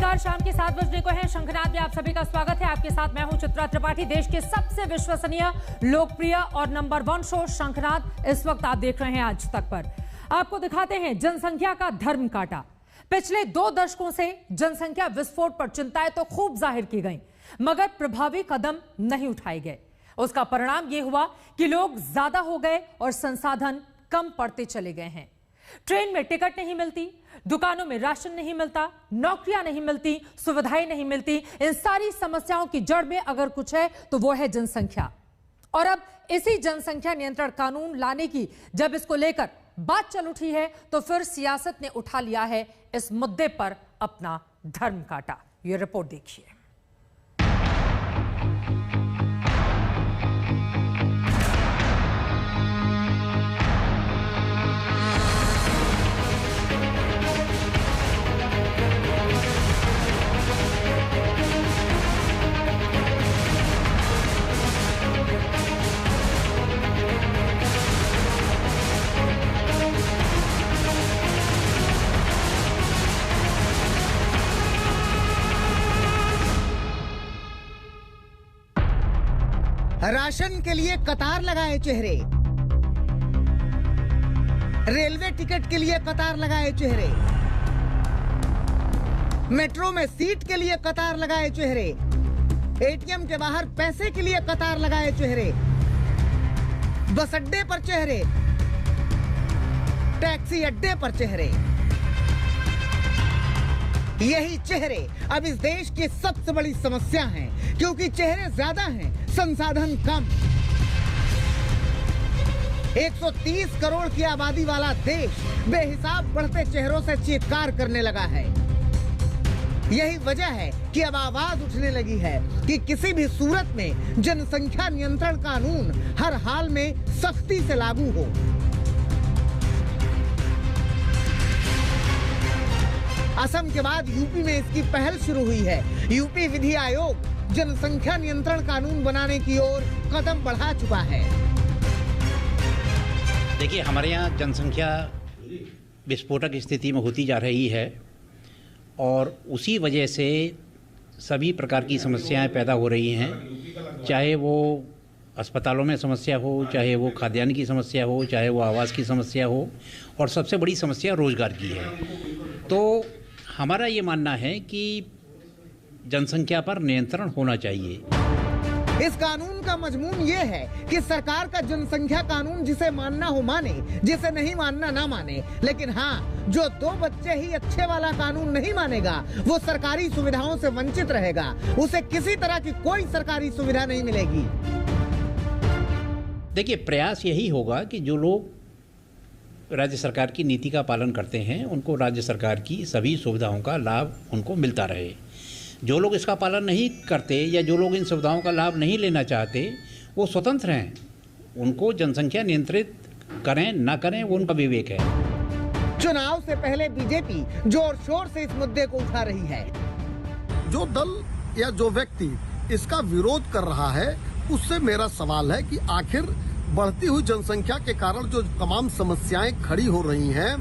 नमस्कार, शाम के 7 बजने को है। शंखनाद में आप सभी का स्वागत है। आपके साथ मैं हूं चित्रा त्रिपाठी। देश के सबसे विश्वसनीय, लोकप्रिय और नंबर 1 शो शंखनाद इस वक्त आप देख रहे हैं आज तक पर। आपको दिखाते हैं जनसंख्या का धर्म काटा। पिछले 2 दशकों से जनसंख्या विस्फोट पर चिंताएं तो खूब जाहिर की गई, मगर प्रभावी कदम नहीं उठाए गए। उसका परिणाम यह हुआ कि लोग ज्यादा हो गए और संसाधन कम पड़ते चले गए हैं। ट्रेन में टिकट नहीं मिलती, दुकानों में राशन नहीं मिलता, नौकरियां नहीं मिलती, सुविधाएं नहीं मिलती। इन सारी समस्याओं की जड़ में अगर कुछ है तो वो है जनसंख्या। और अब इसी जनसंख्या नियंत्रण कानून लाने की जब इसको लेकर बात चल उठी है तो फिर सियासत ने उठा लिया है इस मुद्दे पर अपना धर्म काटा। ये रिपोर्ट देखिए। राशन के लिए कतार लगाए चेहरे, रेलवे टिकट के लिए कतार लगाए चेहरे, मेट्रो में सीट के लिए कतार लगाए चेहरे, एटीएम के बाहर पैसे के लिए कतार लगाए चेहरे, बस अड्डे पर चेहरे, टैक्सी अड्डे पर चेहरे। यही चेहरे अब इस देश की सबसे बड़ी समस्या हैं, क्योंकि चेहरे ज्यादा हैं, संसाधन कम। 130 करोड़ की आबादी वाला देश बेहिसाब बढ़ते चेहरों से चीत्कार करने लगा है। यही वजह है कि अब आवाज उठने लगी है कि किसी भी सूरत में जनसंख्या नियंत्रण कानून हर हाल में सख्ती से लागू हो। असम के बाद यूपी में इसकी पहल शुरू हुई है। यूपी विधि आयोग जनसंख्या नियंत्रण कानून बनाने की ओर कदम बढ़ा चुका है। देखिए, हमारे यहाँ जनसंख्या विस्फोटक स्थिति में होती जा रही है और उसी वजह से सभी प्रकार की समस्याएं पैदा हो रही हैं। चाहे वो अस्पतालों में समस्या हो, चाहे वो खाद्यान्न की समस्या हो, चाहे वो आवास की समस्या हो, और सबसे बड़ी समस्या रोजगार की है। तो हमारा ये मानना है कि जनसंख्या पर नियंत्रण होना चाहिए। इस कानून का मजमून ये है कि सरकार का जनसंख्या कानून जिसे मानना हो माने, जिसे नहीं मानना ना माने, लेकिन हाँ, जो 2 बच्चे ही अच्छे वाला कानून नहीं मानेगा वो सरकारी सुविधाओं से वंचित रहेगा। उसे किसी तरह की कोई सरकारी सुविधा नहीं मिलेगी। देखिए, प्रयास यही होगा कि जो लोग राज्य सरकार की नीति का पालन करते हैं उनको राज्य सरकार की सभी सुविधाओं का लाभ उनको मिलता रहे। जो लोग इसका पालन नहीं करते या जो लोग इन सुविधाओं का लाभ नहीं लेना चाहते वो स्वतंत्र हैं। उनको जनसंख्या नियंत्रित करें ना करें वो उनका विवेक है। चुनाव से पहले बीजेपी जोर शोर से इस मुद्दे को उठा रही है। जो दल या जो व्यक्ति इसका विरोध कर रहा है उससे मेरा सवाल है कि आखिर बढ़ती हुई जनसंख्या के कारण जो तमाम समस्याएं खड़ी हो रही हैं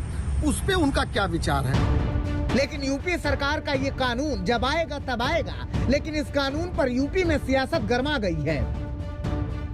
उस पे उनका क्या विचार है। लेकिन यूपी सरकार का ये कानून जब आएगा तब आएगा, लेकिन इस कानून पर यूपी में सियासत गर्मा गई है।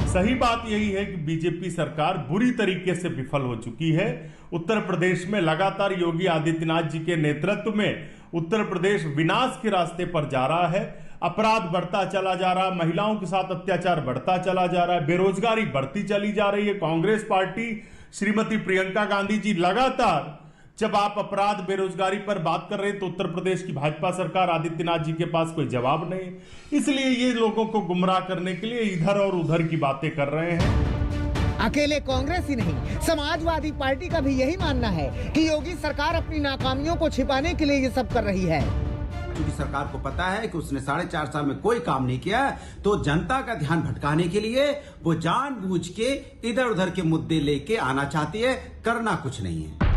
सही बात यही है कि बीजेपी सरकार बुरी तरीके से विफल हो चुकी है। उत्तर प्रदेश में लगातार योगी आदित्यनाथ जी के नेतृत्व में उत्तर प्रदेश विनाश के रास्ते पर जा रहा है। अपराध बढ़ता चला जा रहा है, महिलाओं के साथ अत्याचार बढ़ता चला जा रहा है, बेरोजगारी बढ़ती चली जा रही है। कांग्रेस पार्टी श्रीमती प्रियंका गांधी जी लगातार जब आप अपराध बेरोजगारी पर बात कर रहे हैं तो उत्तर प्रदेश की भाजपा सरकार आदित्यनाथ जी के पास कोई जवाब नहीं, इसलिए ये लोगों को गुमराह करने के लिए इधर और उधर की बातें कर रहे हैं। अकेले कांग्रेस ही नहीं, समाजवादी पार्टी का भी यही मानना है कि योगी सरकार अपनी नाकामियों को छिपाने के लिए ये सब कर रही है। क्योंकि सरकार को पता है कि उसने 4.5 साल में कोई काम नहीं किया, तो जनता का ध्यान भटकाने के लिए वो जानबूझ के इधर उधर के मुद्दे लेके आना चाहती है, करना कुछ नहीं है।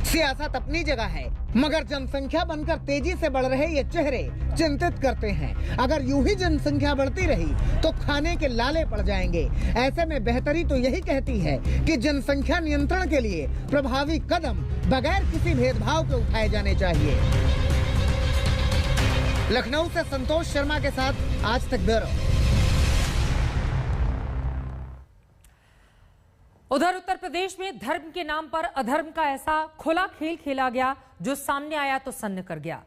सियासत अपनी जगह है, मगर जनसंख्या बनकर तेजी से बढ़ रहे ये चेहरे चिंतित करते हैं। अगर यूं ही जनसंख्या बढ़ती रही तो खाने के लाले पड़ जाएंगे। ऐसे में बेहतरी तो यही कहती है कि जनसंख्या नियंत्रण के लिए प्रभावी कदम बगैर किसी भेदभाव के उठाए जाने चाहिए। लखनऊ से संतोष शर्मा के साथ आज तक ब्यूरो। उधर उत्तर प्रदेश में धर्म के नाम पर अधर्म का ऐसा खुला खेल खेला गया जो सामने आया तो सन्न कर गया।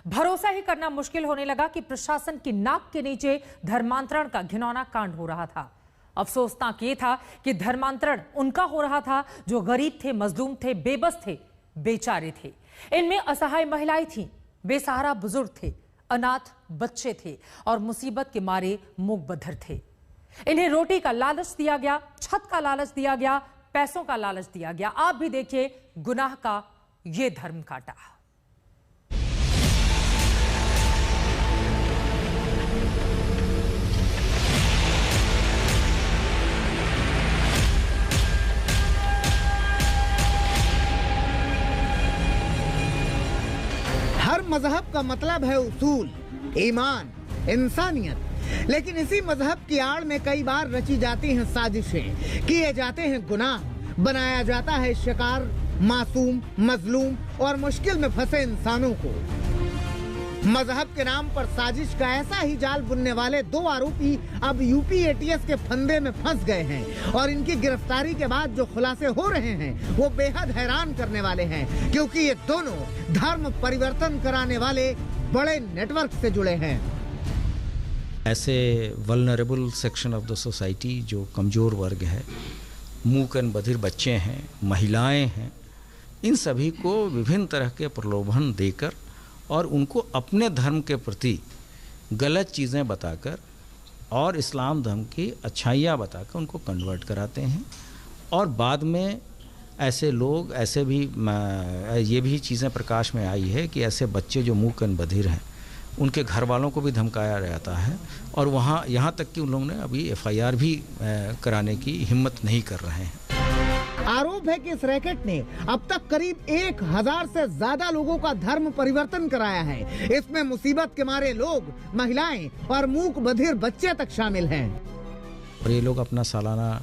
भरोसा ही करना मुश्किल होने लगा कि प्रशासन की नाक के नीचे धर्मांतरण का घिनौना कांड हो रहा था। अफसोसनाक ये था कि धर्मांतरण उनका हो रहा था जो गरीब थे, मजलूम थे, बेबस थे, बेचारे थे। इनमें असहाय महिलाएं थीं, बेसहारा बुजुर्ग थे, अनाथ बच्चे थे और मुसीबत के मारे मूक बधिर थे। इन्हें रोटी का लालच दिया गया, छत का लालच दिया गया, पैसों का लालच दिया गया। आप भी देखिए गुनाह का ये धर्म काटा। हर मजहब का मतलब है उसूल, ईमान, इंसानियत। लेकिन इसी मजहब की आड़ में कई बार रची जाती हैं साजिशें, किए जाते हैं गुनाह, बनाया जाता है शिकार मासूम, मजलूम और मुश्किल में फंसे इंसानों को। मजहब के नाम पर साजिश का ऐसा ही जाल बुनने वाले 2 आरोपी अब यूपी एटीएस के फंदे में फंस गए हैं और इनकी गिरफ्तारी के बाद जो खुलासे हो रहे हैं वो बेहद हैरान करने वाले हैं, क्योंकि ये दोनों धर्म परिवर्तन कराने वाले बड़े नेटवर्क से जुड़े हैं। ऐसे vulnerable section of the society जो कमज़ोर वर्ग है, मूक एंड बधिर बच्चे हैं, महिलाएं हैं, इन सभी को विभिन्न तरह के प्रलोभन देकर और उनको अपने धर्म के प्रति गलत चीज़ें बताकर और इस्लाम धर्म की अच्छाइयाँ बताकर उनको कन्वर्ट कराते हैं। और बाद में ऐसे लोग, ऐसे भी ये भी चीज़ें प्रकाश में आई है कि ऐसे बच्चे जो मूक एंड बधिर हैं उनके घर वालों को भी धमकाया जाता है और वहाँ यहाँ तक कि उन लोगों ने अभी एफआईआर भी कराने की हिम्मत नहीं कर रहे हैं। आरोप है कि इस रैकेट ने अब तक करीब 1000 से ज्यादा लोगों का धर्म परिवर्तन कराया है। इसमें मुसीबत के मारे लोग, महिलाएं और मूक बधिर बच्चे तक शामिल हैं। और ये लोग अपना सालाना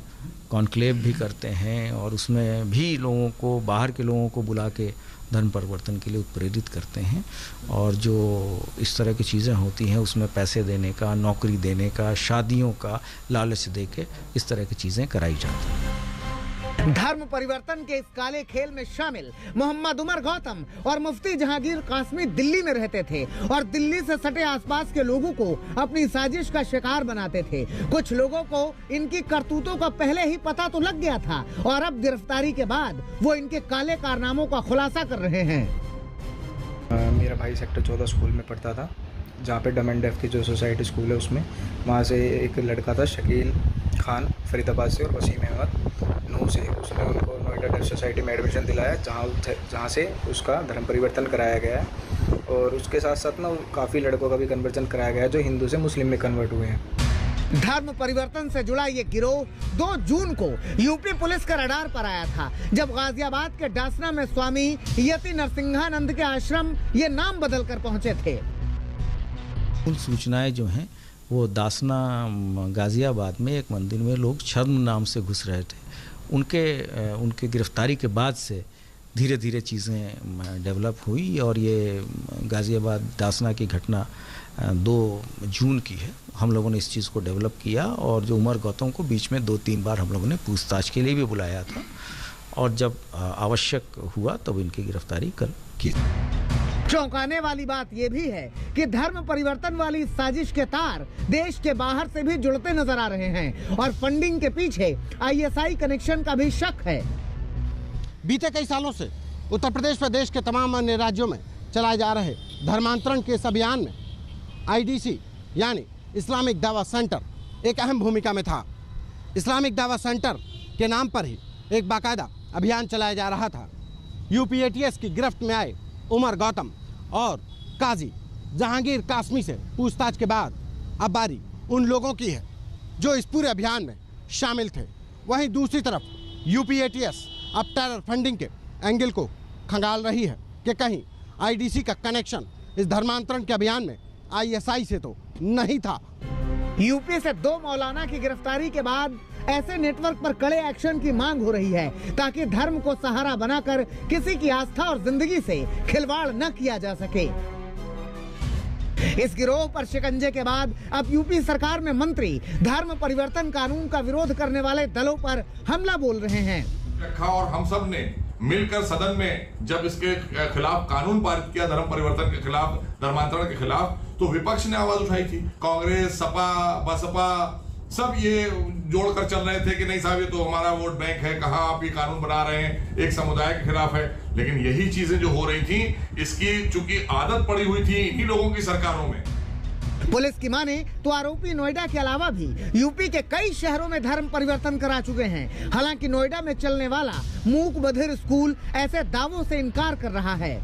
कॉन्क्लेव भी करते हैं और उसमें भी लोगों को, बाहर के लोगों को बुला के धर्म परिवर्तन के लिए उत्प्रेरित करते हैं। और जो इस तरह की चीज़ें होती हैं उसमें पैसे देने का, नौकरी देने का, शादियों का लालच दे के इस तरह की चीज़ें कराई जाती हैं। धर्म परिवर्तन के इस काले खेल में शामिल मोहम्मद उमर गौतम और मुफ्ती जहांगीर कासमी दिल्ली में रहते थे और दिल्ली से सटे आसपास के लोगों को अपनी साजिश का शिकार बनाते थे। कुछ लोगों को इनकी करतूतों का पहले ही पता तो लग गया था और अब गिरफ्तारी के बाद वो इनके काले कारनामों का खुलासा कर रहे हैं। मेरा भाई सेक्टर 14 स्कूल में पढ़ता था, जहाँ पे डम एंड डेफ की जो सोसाइटी स्कूल है उसमें, वहाँ से एक लड़का था शकील खान फरीदाबाद से और वसीम अहमद नू से, उसने उनको नोएडा डेफ सोसाइटी में एडमिशन दिलाया जहाँ से उसका धर्म परिवर्तन कराया गया है। और उसके साथ साथ ना काफ़ी लड़कों का भी कन्वर्जन कराया गया है जो हिंदू से मुस्लिम में कन्वर्ट हुए हैं। धर्म परिवर्तन से जुड़ा ये गिरोह 2 जून को यूपी पुलिस का रडार पर आया था, जब गाजियाबाद के डासना में स्वामी यति नरसिंहानंद के आश्रम ये नाम बदल कर पहुंचे थे। कुल सूचनाएं जो हैं वो दासना गाज़ियाबाद में एक मंदिर में लोग छद्म नाम से घुस रहे थे। उनके गिरफ्तारी के बाद से धीरे धीरे चीज़ें डेवलप हुई और ये गाज़ियाबाद दासना की घटना 2 जून की है। हम लोगों ने इस चीज़ को डेवलप किया और जो उमर गौतम को बीच में 2-3 बार हम लोगों ने पूछताछ के लिए भी बुलाया था और जब आवश्यक हुआ तब इनकी गिरफ्तारी कर की। चौंकाने वाली बात यह भी है कि धर्म परिवर्तन वाली साजिश के तार देश के बाहर से भी जुड़ते नजर आ रहे हैं और फंडिंग के पीछे आईएसआई कनेक्शन का भी शक है। बीते कई सालों से उत्तर प्रदेश प्रदेश के तमाम अन्य राज्यों में चलाए जा रहे धर्मांतरण के इस अभियान में आईडीसी यानी इस्लामिक दावा सेंटर एक अहम भूमिका में था। इस्लामिक दावा सेंटर के नाम पर ही एक बाकायदा अभियान चलाया जा रहा था। यूपी एटीएस की गिरफ्त में आए उमर गौतम और काजी जहांगीर कासमी से पूछताछ के बाद अब बारी उन लोगों की है जो इस पूरे अभियान में शामिल थे। वहीं दूसरी तरफ यूपी एटीएस अब टेरर फंडिंग के एंगल को खंगाल रही है कि कहीं आईडीसी का कनेक्शन इस धर्मांतरण के अभियान में आईएसआई से तो नहीं था। यूपी से 2 मौलाना की गिरफ्तारी के बाद ऐसे नेटवर्क पर कड़े एक्शन की मांग हो रही है ताकि धर्म को सहारा बनाकर किसी की आस्था और जिंदगी से खिलवाड़ न किया जा सके। इस गिरोह पर शिकंजे के बाद अब यूपी सरकार में मंत्री धर्म परिवर्तन कानून का विरोध करने वाले दलों पर हमला बोल रहे हैं। रखा और हम सब ने मिलकर सदन में जब इसके खिलाफ कानून पारित किया, धर्म परिवर्तन के खिलाफ, धर्मांतरण के खिलाफ, तो विपक्ष ने आवाज उठाई थी। कांग्रेस, सपा, बसपा सब ये जोड़कर चल रहे थे कि नहीं साहब ये तो हमारा वोट बैंक है, कहाँ आप ये कानून बना रहे हैं, एक समुदाय के खिलाफ है। लेकिन यही चीजें जो हो रही थी, इसकी चूंकि आदत पड़ी हुई थी इन्हीं लोगों की सरकारों में। पुलिस की माने तो आरोपी नोएडा के अलावा भी यूपी के कई शहरों में धर्म परिवर्तन करा चुके हैं। हालांकि नोएडा में चलने वाला मूक बधिर स्कूल ऐसे दावों से इनकार कर रहा है।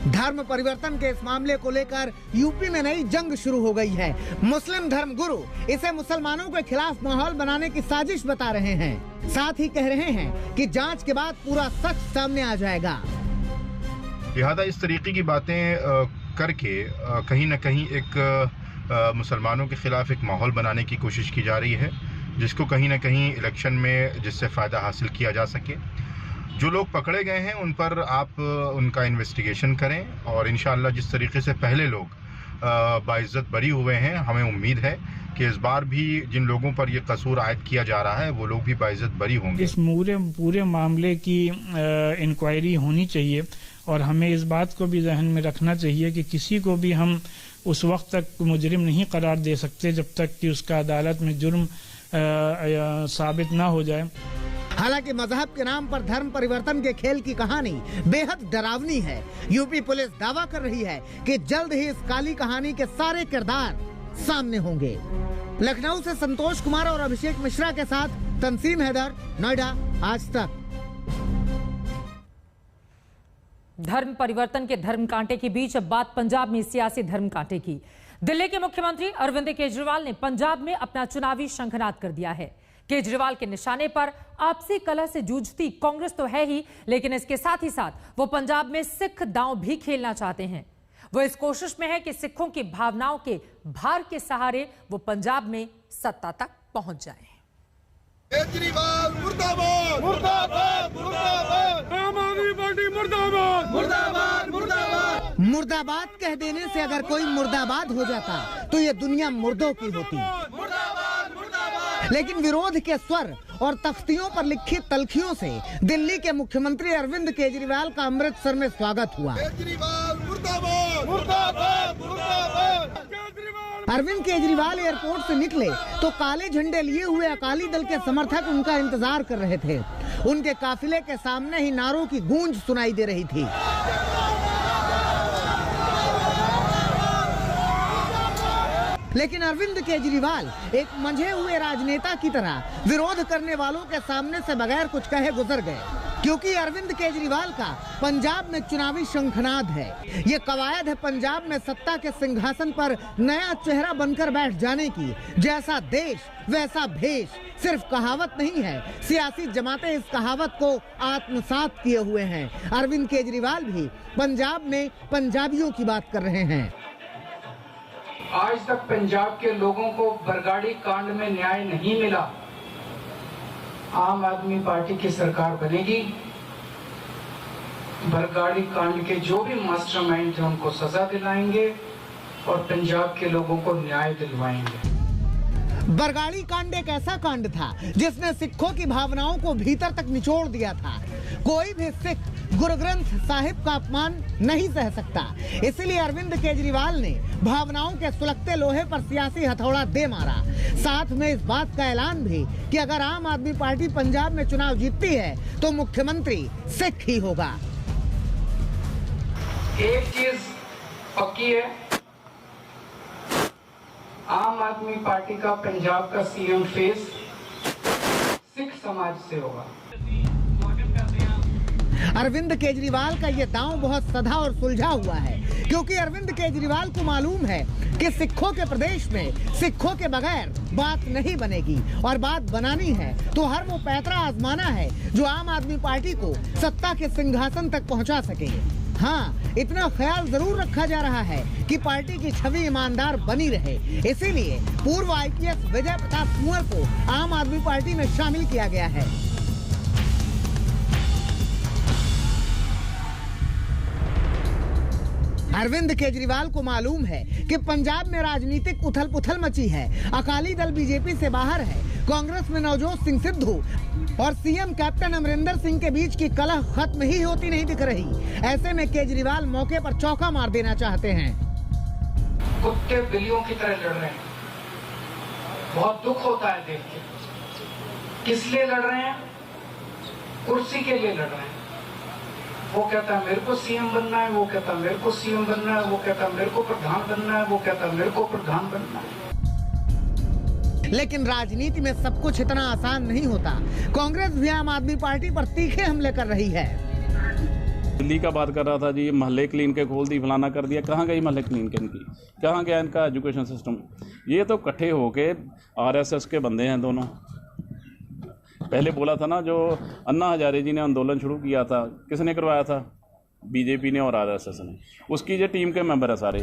धर्म परिवर्तन के इस मामले को लेकर यूपी में नई जंग शुरू हो गई है। मुस्लिम धर्म गुरु इसे मुसलमानों के खिलाफ माहौल बनाने की साजिश बता रहे हैं। साथ ही कह रहे हैं कि जांच के बाद पूरा सच सामने आ जाएगा। लिहाजा इस तरीके की बातें करके कहीं न कहीं एक मुसलमानों के खिलाफ एक माहौल बनाने की कोशिश की जा रही है, जिसको कहीं न कहीं इलेक्शन में जिससे फ़ायदा हासिल किया जा सके। जो लोग पकड़े गए हैं उन पर आप उनका इन्वेस्टिगेशन करें और इंशाअल्लाह जिस तरीके से पहले लोग बाइज्जत बरी हुए हैं, हमें उम्मीद है कि इस बार भी जिन लोगों पर ये कसूर आयद किया जा रहा है वो लोग भी बाइज्जत बरी होंगे। इस पूरे मामले की इंक्वायरी होनी चाहिए और हमें इस बात को भी जहन में रखना चाहिए कि किसी को भी हम उस वक्त तक मुजरिम नहीं करार दे सकते जब तक कि उसका अदालत में जुर्म साबित ना हो जाए। हालांकि मजहब के नाम पर धर्म परिवर्तन के खेल की कहानी बेहद डरावनी है। यूपी पुलिस दावा कर रही है कि जल्द ही इस काली कहानी के सारे किरदार सामने होंगे। लखनऊ से संतोष कुमार और अभिषेक मिश्रा के साथ तंसीम हैदर, नोएडा, आज तक। धर्म परिवर्तन के धर्म कांटे के बीच अब बात पंजाब में सियासी धर्म कांटे की। दिल्ली के मुख्यमंत्री अरविंद केजरीवाल ने पंजाब में अपना चुनावी शंखनाद कर दिया है। केजरीवाल के निशाने पर आपसी कलह से जूझती कांग्रेस तो है ही, लेकिन इसके साथ ही साथ वो पंजाब में सिख दांव भी खेलना चाहते हैं। वो इस कोशिश में है कि सिखों की भावनाओं के भार के सहारे वो पंजाब में सत्ता तक पहुंच जाएं। केजरीवाल मुर्दाबाद, मुर्दाबाद, मुर्दाबाद, आम आदमी पार्टी मुर्दाबाद, मुर्दाबाद, मुर्दाबाद। मुर्दाबाद कह देने से अगर कोई मुर्दाबाद हो जाता तो ये दुनिया मुर्दों की होती। लेकिन विरोध के स्वर और तख्तियों पर लिखी तलखियों से दिल्ली के मुख्यमंत्री अरविंद केजरीवाल का अमृतसर में स्वागत हुआ। केजरीवाल मुर्दाबाद, मुर्दाबाद, मुर्दाबाद। अरविंद केजरीवाल एयरपोर्ट से निकले तो काले झंडे लिए हुए अकाली दल के समर्थक उनका इंतजार कर रहे थे। उनके काफिले के सामने ही नारों की गूंज सुनाई दे रही थी। लेकिन अरविंद केजरीवाल एक मंझे हुए राजनेता की तरह विरोध करने वालों के सामने से बगैर कुछ कहे गुजर गए, क्योंकि अरविंद केजरीवाल का पंजाब में चुनावी शंखनाद है। ये कवायद है पंजाब में सत्ता के सिंहासन पर नया चेहरा बनकर बैठ जाने की। जैसा देश वैसा भेष सिर्फ कहावत नहीं है, सियासी जमातें इस कहावत को आत्मसात किए हुए हैं। अरविंद केजरीवाल भी पंजाब में पंजाबियों की बात कर रहे हैं। आज तक पंजाब के लोगों को बरगाड़ी कांड में न्याय नहीं मिला। आम आदमी पार्टी की सरकार बनेगी, बरगाड़ी कांड के जो भी मास्टरमाइंड थे उनको सजा दिलाएंगे और पंजाब के लोगों को न्याय दिलवाएंगे। बरगाड़ी कांड एक ऐसा कांड था जिसने सिखों की भावनाओं को भीतर तक निचोड़ दिया था। कोई भी सिख गुरु ग्रंथ साहिब का अपमान नहीं सह सकता। इसलिए अरविंद केजरीवाल ने भावनाओं के सुलगते लोहे पर सियासी हथौड़ा दे मारा। साथ में इस बात का ऐलान भी कि अगर आम आदमी पार्टी पंजाब में चुनाव जीतती है तो मुख्यमंत्री सिख ही होगा। एक चीज पक्की है, आम आदमी पार्टी का पंजाब का सीएम फेस सिख समाज से होगा। अरविंद केजरीवाल का ये दांव बहुत सधा और सुलझा हुआ है, क्योंकि अरविंद केजरीवाल को मालूम है कि सिखों के प्रदेश में सिखों के बगैर बात नहीं बनेगी और बात बनानी है तो हर वो पैतरा आजमाना है जो आम आदमी पार्टी को सत्ता के सिंहासन तक पहुंचा सके। हाँ, इतना ख्याल जरूर रखा जा रहा है कि पार्टी की छवि ईमानदार बनी रहे। इसीलिए पूर्व IPS विजय प्रताप कुंवर को आम आदमी पार्टी में शामिल किया गया है। अरविंद केजरीवाल को मालूम है कि पंजाब में राजनीतिक उथल पुथल मची है। अकाली दल बीजेपी से बाहर है। कांग्रेस में नवजोत सिंह सिद्धू और सीएम कैप्टन अमरिंदर सिंह के बीच की कलह खत्म ही होती नहीं दिख रही। ऐसे में केजरीवाल मौके पर चौका मार देना चाहते हैं। कुत्ते बिल्लियों की तरह लड़ रहे हैं। बहुत दुख होता है देख के। किस लिए लड़ रहे हैं? कुर्सी के लिए लड़ रहे हैं। वो कहता है मेरे को सीएम बनना है, वो कहता है मेरे को सीएम बनना है, वो कहता है मेरे को प्रधान बनना है, वो कहता है मेरे को प्रधान बनना है। लेकिन राजनीति में सब कुछ इतना आसान नहीं होता। कांग्रेस भी आम आदमी पार्टी पर तीखे हमले कर रही है। दिल्ली का बात कर रहा था जी, महल्ले क्लीन के खोल दी, फलाना कर दिया। कहाँ गई महल्ले क्लीन के इनकी? कहाँ गया इनका एजुकेशन सिस्टम? ये तो इकट्ठे होके आरएसएस के बंदे हैं दोनों। पहले बोला था ना, जो अन्ना हजारे जी ने आंदोलन शुरू किया था, किसने करवाया था? बीजेपी ने और आरएसएस ने। उसकी जो टीम के मेंबर है सारे।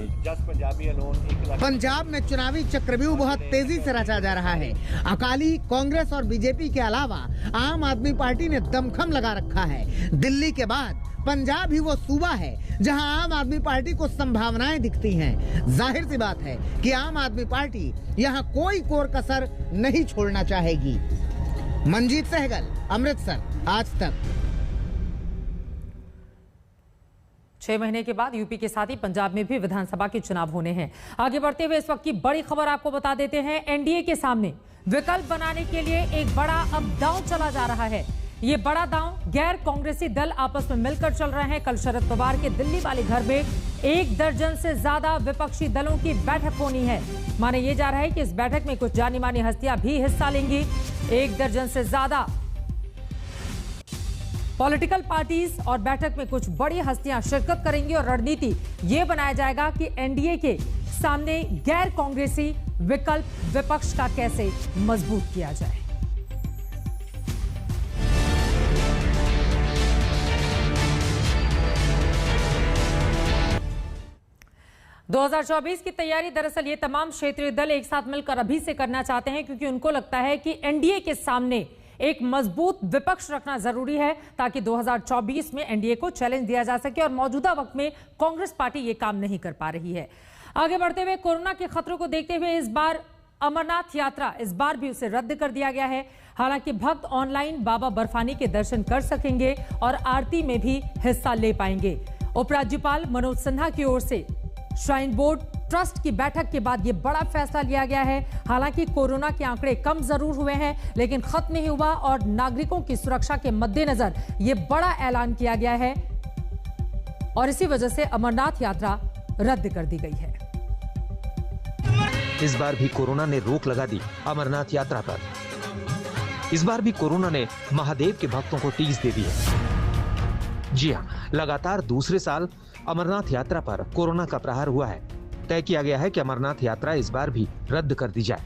पंजाब में चुनावी चक्रव्यूह बहुत तेजी से रचा जा रहा है। अकाली, कांग्रेस और बीजेपी के अलावा आम आदमी पार्टी ने दमखम लगा रखा है। दिल्ली के बाद पंजाब ही वो सूबा है जहां आम आदमी पार्टी को संभावनाएं दिखती हैं। जाहिर सी बात है कि आम आदमी पार्टी यहां कोई कोर कसर नहीं छोड़ना चाहेगी। मंजीत सहगल, अमृतसर, आज तक। 6 महीने के बाद यूपी के साथ ही पंजाब में भी विधानसभा के चुनाव होने हैं। आगे बढ़ते हुए इस वक्त की बड़ी खबर आपको बता देते हैं। एनडीए के सामने विकल्प बनाने के लिए एक बड़ा अब दांव चला जा रहा है। ये बड़ा दांव गैर कांग्रेसी दल आपस में मिलकर चल रहे हैं। कल शरद पवार के दिल्ली वाले घर में 1 दर्जन से ज्यादा विपक्षी दलों की बैठक होनी है। माना यह जा रहा है कि इस बैठक में कुछ जानी मानी हस्तियां भी हिस्सा लेंगी। 1 दर्जन से ज्यादा पॉलिटिकल पार्टीज और बैठक में कुछ बड़ी हस्तियां शिरकत करेंगी और रणनीति यह बनाया जाएगा कि एनडीए के सामने गैर कांग्रेसी विकल्प विपक्ष का कैसे मजबूत किया जाए। – 2024 की तैयारी दरअसल ये तमाम क्षेत्रीय दल एक साथ मिलकर अभी से करना चाहते हैं, क्योंकि उनको लगता है कि एनडीए के सामने एक मजबूत विपक्ष रखना जरूरी है ताकि 2024 में एनडीए को चैलेंज दिया जा सके। और मौजूदा वक्त में कांग्रेस पार्टी ये काम नहीं कर पा रही है। आगे बढ़ते हुए कोरोना के खतरों को देखते हुए इस बार अमरनाथ यात्रा इस बार भी उसे रद्द कर दिया गया है। हालांकि भक्त ऑनलाइन बाबा बर्फानी के दर्शन कर सकेंगे और आरती में भी हिस्सा ले पाएंगे। उपराज्यपाल मनोज सिन्हा की ओर से श्राइन बोर्ड ट्रस्ट की बैठक के बाद यह बड़ा फैसला लिया गया है। हालांकि कोरोना के आंकड़े कम जरूर हुए हैं, लेकिन खत्म नहीं हुआ और नागरिकों की सुरक्षा के मद्देनजर यह बड़ा ऐलान किया गया है और इसी वजह से अमरनाथ यात्रा रद्द कर दी गई है। इस बार भी कोरोना ने रोक लगा दी अमरनाथ यात्रा पर। इस बार भी कोरोना ने महादेव के भक्तों को टीस दे दी है। जी हां, लगातार दूसरे साल अमरनाथ यात्रा पर कोरोना का प्रहार हुआ है। तय किया गया है कि अमरनाथ यात्रा इस बार भी रद्द कर दी जाए।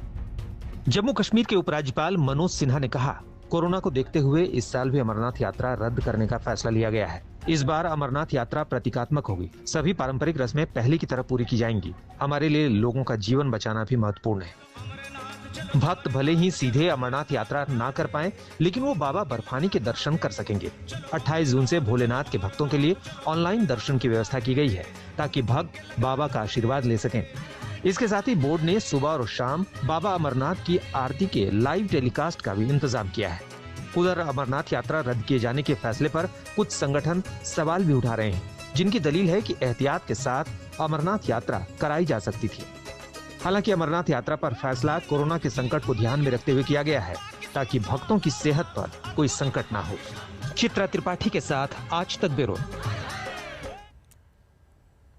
जम्मू कश्मीर के उपराज्यपाल मनोज सिन्हा ने कहा, कोरोना को देखते हुए इस साल भी अमरनाथ यात्रा रद्द करने का फैसला लिया गया है। इस बार अमरनाथ यात्रा प्रतीकात्मक होगी। सभी पारंपरिक रस्में पहले की तरह पूरी की जाएंगी। हमारे लिए लोगों का जीवन बचाना भी महत्वपूर्ण है। भक्त भले ही सीधे अमरनाथ यात्रा ना कर पाए, लेकिन वो बाबा बर्फानी के दर्शन कर सकेंगे। 28 जून से भोलेनाथ के भक्तों के लिए ऑनलाइन दर्शन की व्यवस्था की गई है ताकि भक्त बाबा का आशीर्वाद ले सकें। इसके साथ ही बोर्ड ने सुबह और शाम बाबा अमरनाथ की आरती के लाइव टेलीकास्ट का भी इंतजाम किया है। उधर अमरनाथ यात्रा रद्द किए जाने के फैसले पर कुछ संगठन सवाल भी उठा रहे हैं, जिनकी दलील है कि एहतियात के साथ अमरनाथ यात्रा कराई जा सकती थी। हालांकि अमरनाथ यात्रा पर फैसला कोरोना के संकट को ध्यान में रखते हुए किया गया है ताकि भक्तों की सेहत पर कोई संकट ना हो। चित्रा त्रिपाठी के साथ आज तक ब्यूरो।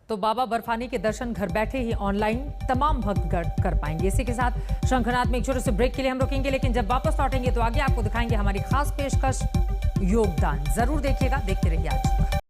तो बाबा बर्फानी के दर्शन घर बैठे ही ऑनलाइन तमाम भक्त कर पाएंगे। इसी के साथ शंखनाद में एक छोटे से ब्रेक के लिए हम रुकेंगे, लेकिन जब वापस लौटेंगे तो आगे आपको दिखाएंगे हमारी खास पेशकश योगदान। जरूर देखिएगा, देखते रहिए आज।